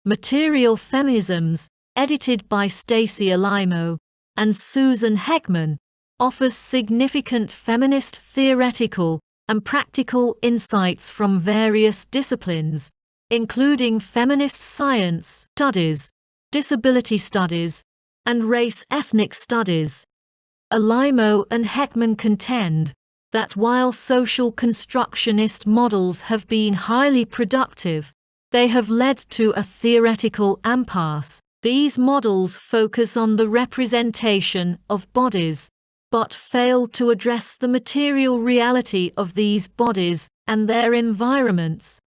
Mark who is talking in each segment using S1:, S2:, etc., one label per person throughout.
S1: Material Feminisms, edited by Stacy Alaimo and Susan Hekman, offers significant feminist theoretical and practical insights from various disciplines, including feminist science studies, disability studies, and race-ethnic studies. Alaimo and Hekman contend that while social constructionist models have been highly productive, they have led to a theoretical impasse. These models focus on the representation of bodies, but fail to address the material reality of these bodies and their environments.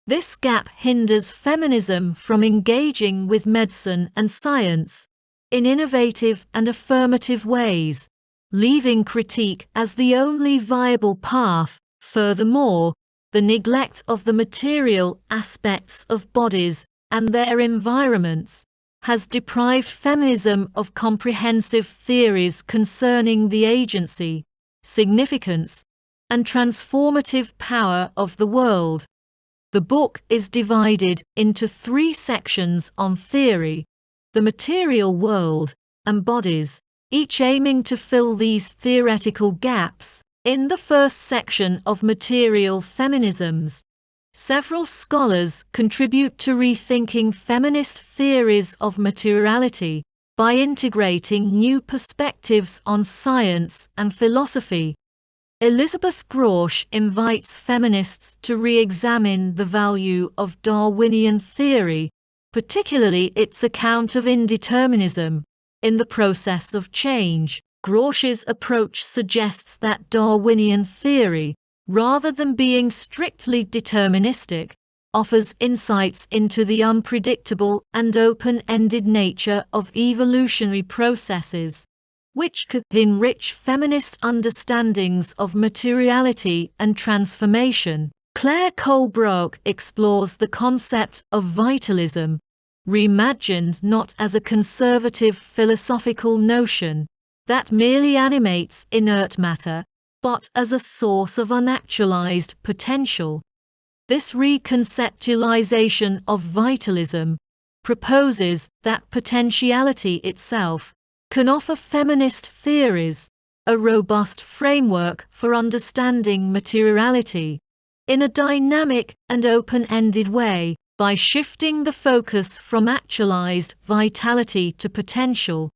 S1: This gap hinders feminism from engaging with medicine and science in innovative and affirmative ways, leaving critique as the only viable path. Furthermore, the neglect of the material aspects of bodies and their environments has deprived feminism of comprehensive theories concerning the agency, significance, and transformative power of the world. The book is divided into 3 sections on theory, the material world, and bodies, each aiming to fill these theoretical gaps. In the first section of Material Feminisms, several scholars contribute to rethinking feminist theories of materiality by integrating new perspectives on science and philosophy. Elizabeth Grosh invites feminists to re-examine the value of Darwinian theory, particularly its account of indeterminism, in the process of change. Grosh's approach suggests that Darwinian theory, rather than being strictly deterministic, offers insights into the unpredictable and open-ended nature of evolutionary processes, which could enrich feminist understandings of materiality and transformation. Claire Colebrook explores the concept of vitalism, reimagined not as a conservative philosophical notion that merely animates inert matter, but as a source of unactualized potential. This reconceptualization of vitalism proposes that potentiality itself can offer feminist theories a robust framework for understanding materiality in a dynamic and open-ended way. By shifting the focus from actualized vitality to potential,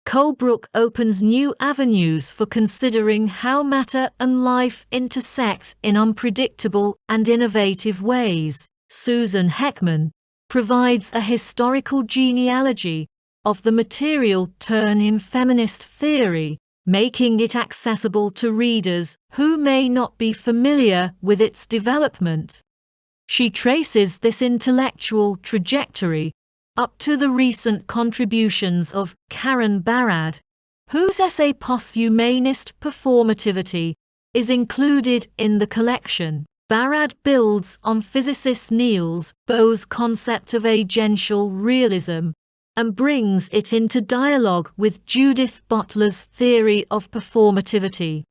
S1: Colebrook opens new avenues for considering how matter and life intersect in unpredictable and innovative ways. Susan Hekman provides a historical genealogy of the material turn in feminist theory, making it accessible to readers who may not be familiar with its development. She traces this intellectual trajectory up to the recent contributions of Karen Barad, whose essay Posthumanist Performativity is included in the collection. Barad builds on physicist Niels Bohr's concept of agential realism and brings it into dialogue with Judith Butler's theory of performativity.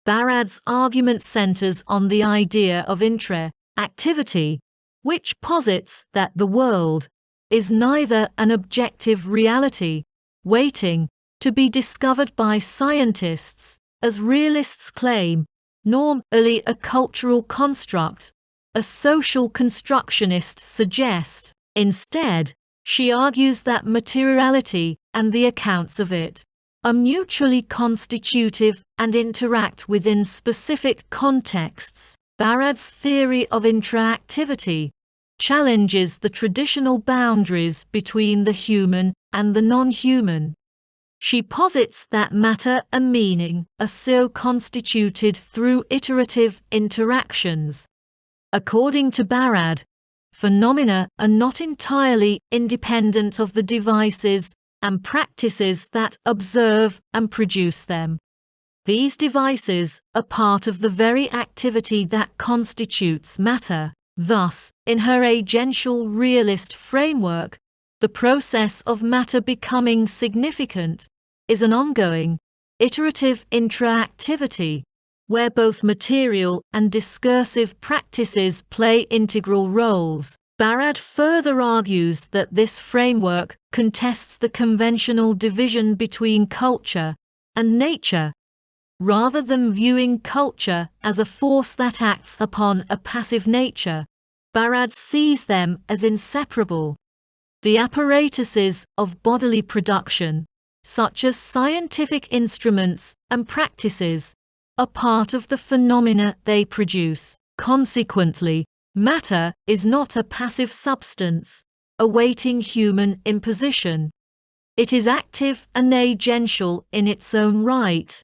S1: Barad's argument centers on the idea of intra-activity, which posits that the world is neither an objective reality, waiting to be discovered by scientists, as realists claim, nor merely a cultural construct, as social constructionists suggest. Instead, she argues that materiality and the accounts of it are mutually constitutive and interact within specific contexts. Barad's theory of intraactivity challenges the traditional boundaries between the human and the non-human. She posits that matter and meaning are so constituted through iterative interactions. According to Barad, phenomena are not entirely independent of the devices and practices that observe and produce them. These devices are part of the very activity that constitutes matter. Thus, in her agential realist framework, the process of matter becoming significant is an ongoing, iterative intraactivity, where both material and discursive practices play integral roles. Barad further argues that this framework contests the conventional division between culture and nature. Rather than viewing culture as a force that acts upon a passive nature, Barad sees them as inseparable. The apparatuses of bodily production, such as scientific instruments and practices, are part of the phenomena they produce. Consequently, matter is not a passive substance, awaiting human imposition. It is active and agential in its own right.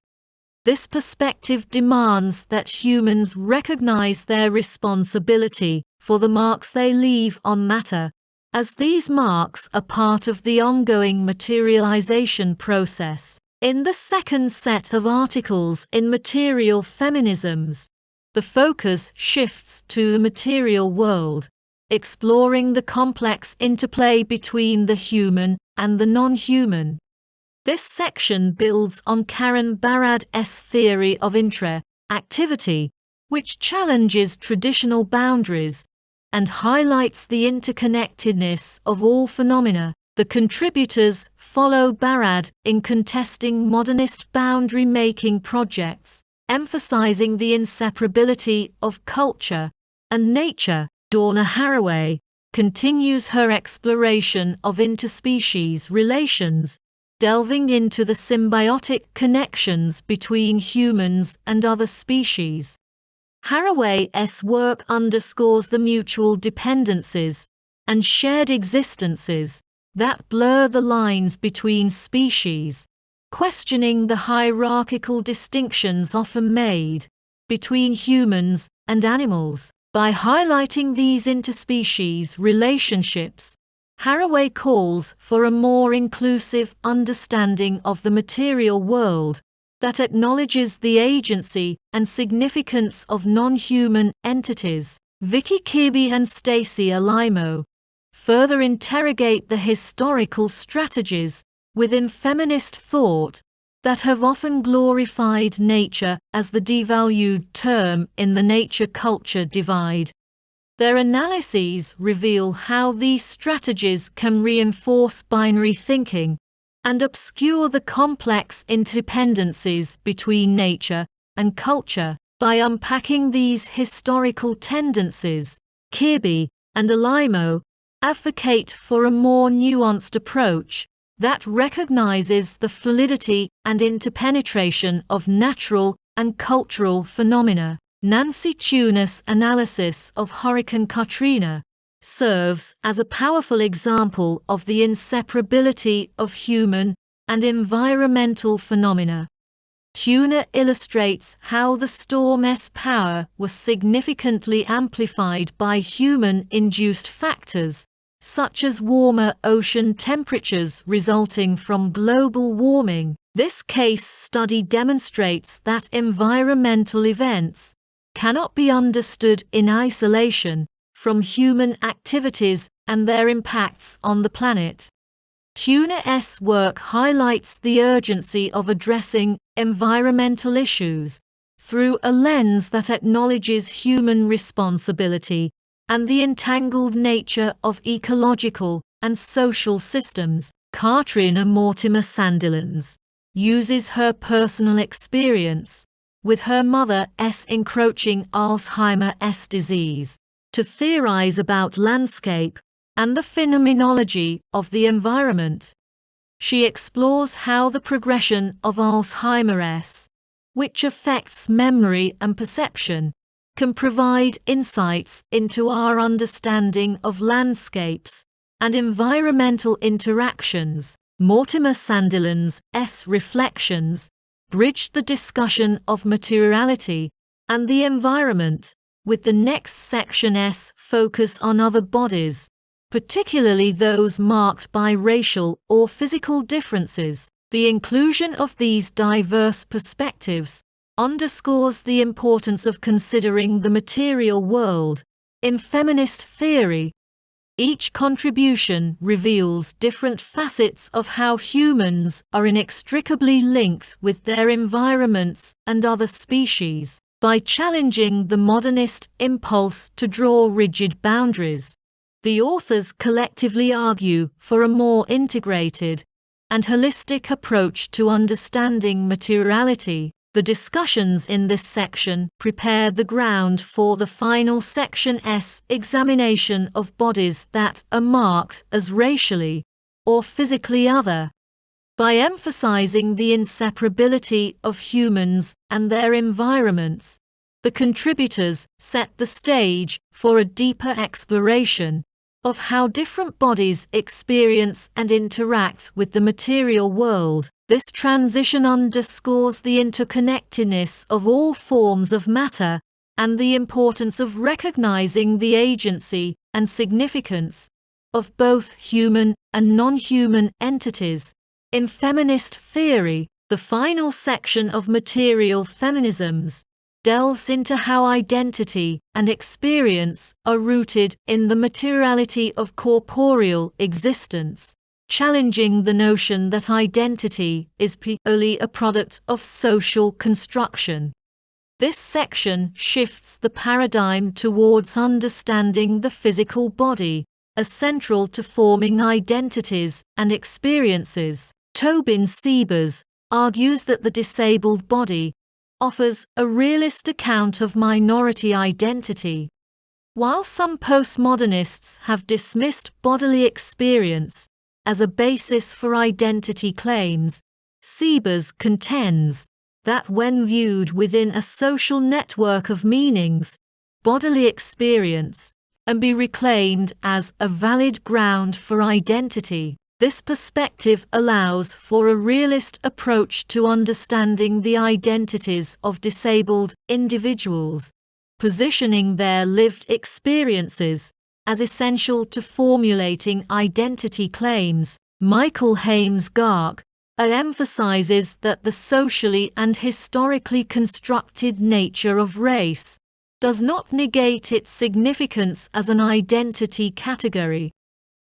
S1: This perspective demands that humans recognize their responsibility for the marks they leave on matter, as these marks are part of the ongoing materialization process. In the second set of articles in Material Feminisms, the focus shifts to the material world, exploring the complex interplay between the human and the non-human. This section builds on Karen Barad's theory of intra-activity, which challenges traditional boundaries and highlights the interconnectedness of all phenomena. The contributors follow Barad in contesting modernist boundary-making projects, emphasizing the inseparability of culture and nature. Donna Haraway continues her exploration of interspecies relations, delving into the symbiotic connections between humans and other species. Haraway's work underscores the mutual dependencies and shared existences that blur the lines between species, questioning the hierarchical distinctions often made between humans and animals. By highlighting these interspecies relationships, Haraway calls for a more inclusive understanding of the material world that acknowledges the agency and significance of non-human entities. Vicky Kirby and Stacy Alaimo further interrogate the historical strategies within feminist thought that have often glorified nature as the devalued term in the nature-culture divide. Their analyses reveal how these strategies can reinforce binary thinking and obscure the complex interdependencies between nature and culture. By unpacking these historical tendencies, Kirby and Alaimo advocate for a more nuanced approach that recognizes the fluidity and interpenetration of natural and cultural phenomena. Nancy Tunis' analysis of Hurricane Katrina serves as a powerful example of the inseparability of human and environmental phenomena. Tuna illustrates how the storm's power was significantly amplified by human-induced factors, such as warmer ocean temperatures resulting from global warming. This case study demonstrates that environmental events cannot be understood in isolation from human activities and their impacts on the planet. Tuna's work highlights the urgency of addressing environmental issues through a lens that acknowledges human responsibility and the entangled nature of ecological and social systems. Katrina Mortimer Sandilands uses her personal experience with her mother's encroaching Alzheimer's disease to theorize about landscape and the phenomenology of the environment. She explores how the progression of Alzheimer's, which affects memory and perception, can provide insights into our understanding of landscapes and environmental interactions. Mortimer Sandilands' reflections bridge the discussion of materiality and the environment with the next section's focus on other bodies, particularly those marked by racial or physical differences. The inclusion of these diverse perspectives underscores the importance of considering the material world in feminist theory. Each contribution reveals different facets of how humans are inextricably linked with their environments and other species. By challenging the modernist impulse to draw rigid boundaries, The authors collectively argue for a more integrated and holistic approach to understanding materiality. The discussions in this section prepare the ground for the final section's examination of bodies that are marked as racially or physically other. By emphasizing the inseparability of humans and their environments, the contributors set the stage for a deeper exploration of how different bodies experience and interact with the material world. This transition underscores the interconnectedness of all forms of matter and the importance of recognizing the agency and significance of both human and non-human entities. In feminist theory, the final section of Material Feminisms delves into how identity and experience are rooted in the materiality of corporeal existence, challenging the notion that identity is purely a product of social construction. This section shifts the paradigm towards understanding the physical body as central to forming identities and experiences. Tobin Siebers argues that the disabled body offers a realist account of minority identity. While some postmodernists have dismissed bodily experience as a basis for identity claims, Siebers contends that when viewed within a social network of meanings, bodily experience can be reclaimed as a valid ground for identity. This perspective allows for a realist approach to understanding the identities of disabled individuals, positioning their lived experiences as essential to formulating identity claims. Michael Hames Gark emphasizes that the socially and historically constructed nature of race does not negate its significance as an identity category.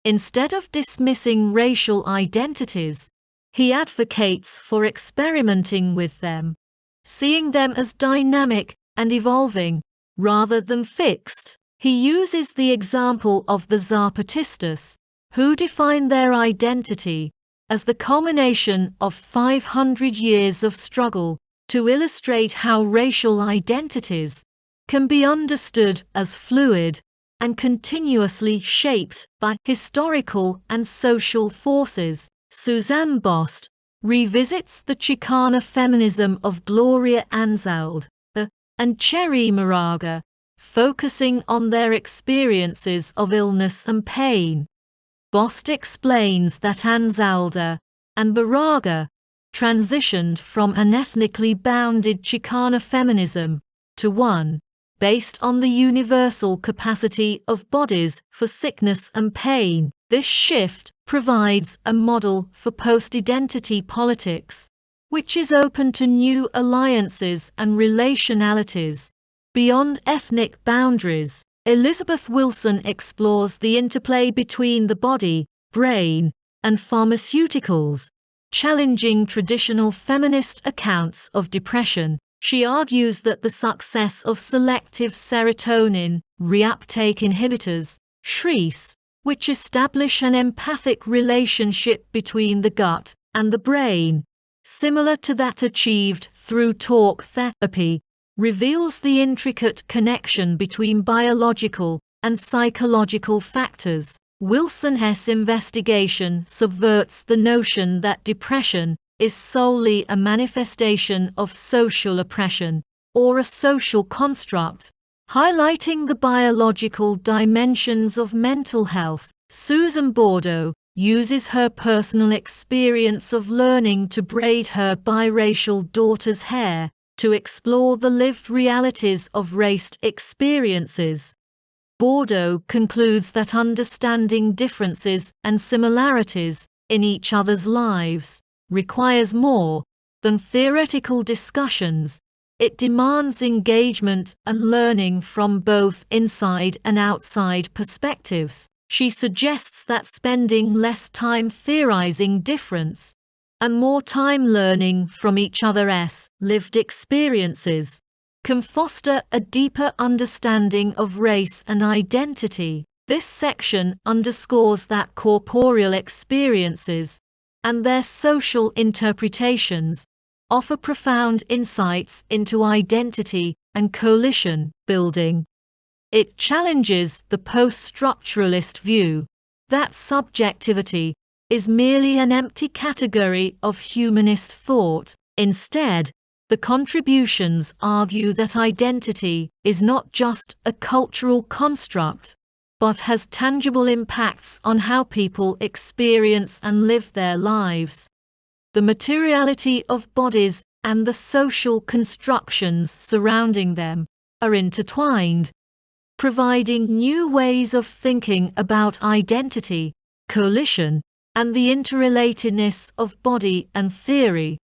S1: Instead of dismissing racial identities, he advocates for experimenting with them, seeing them as dynamic and evolving, rather than fixed. He uses the example of the Zapatistas, who define their identity as the culmination of 500 years of struggle, to illustrate how racial identities can be understood as fluid and continuously shaped by historical and social forces. Suzanne Bost revisits the Chicana feminism of Gloria Anzalde and Cherry Moraga, focusing on their experiences of illness and pain. Bost explains that Anzalde and Moraga transitioned from an ethnically bounded Chicana feminism to one based on the universal capacity of bodies for sickness and pain. This shift provides a model for post-identity politics, which is open to new alliances and relationalities beyond ethnic boundaries. Elizabeth Wilson explores the interplay between the body, brain, and pharmaceuticals, challenging traditional feminist accounts of depression. She argues that the success of selective serotonin reuptake inhibitors, SRIs, which establish an empathic relationship between the gut and the brain, similar to that achieved through talk therapy, reveals the intricate connection between biological and psychological factors. Wilson's investigation subverts the notion that depression is solely a manifestation of social oppression or a social construct, highlighting the biological dimensions of mental health. Susan Bordeaux uses her personal experience of learning to braid her biracial daughter's hair to explore the lived realities of race experiences. Bordeaux concludes that understanding differences and similarities in each other's lives requires more than theoretical discussions. It demands engagement and learning from both inside and outside perspectives. She suggests that spending less time theorizing difference and more time learning from each other's lived experiences can foster a deeper understanding of race and identity. This section underscores that corporeal experiences and their social interpretations offer profound insights into identity and coalition building. It challenges the post-structuralist view that subjectivity is merely an empty category of humanist thought. Instead, the contributions argue that identity is not just a cultural construct, but has tangible impacts on how people experience and live their lives. The materiality of bodies and the social constructions surrounding them are intertwined, providing new ways of thinking about identity, coalition, and the interrelatedness of body and theory.